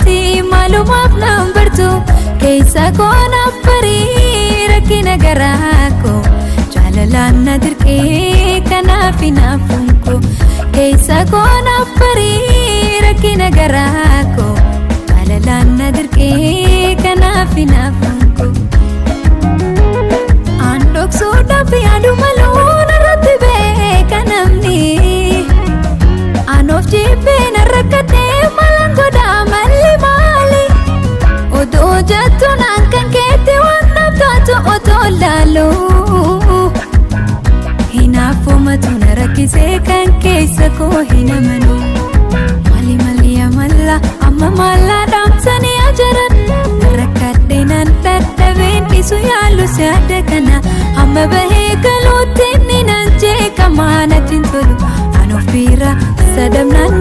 miti maalumaaf nan bartu keessa koonaaf barii rakkina garaa koo jaalalaan na dirqee kanaaf hinaafuun koo keessa koonaaf barii rakkina garaa koo jaalalaan na dirqee kanaaf hinaafuun koo aan dhoksuudhaaf yaadu maluu narratti beeka namni Anof jibbeen rakkatee malan godhaa malli maali Otoo jettu naan kan keetti waan naftaatu otoo laalu Hinaafumatu na rakkisee kan keessa koo hin amanu Mali mali amalla amma mallaa dhaamsanii ajaran Rakkadhee nan dadhabeen dhiisu yaalu si adda kana Amma bahee galuutti inni nan jeeqamaa natti hin tolu Anof bira sadamnaan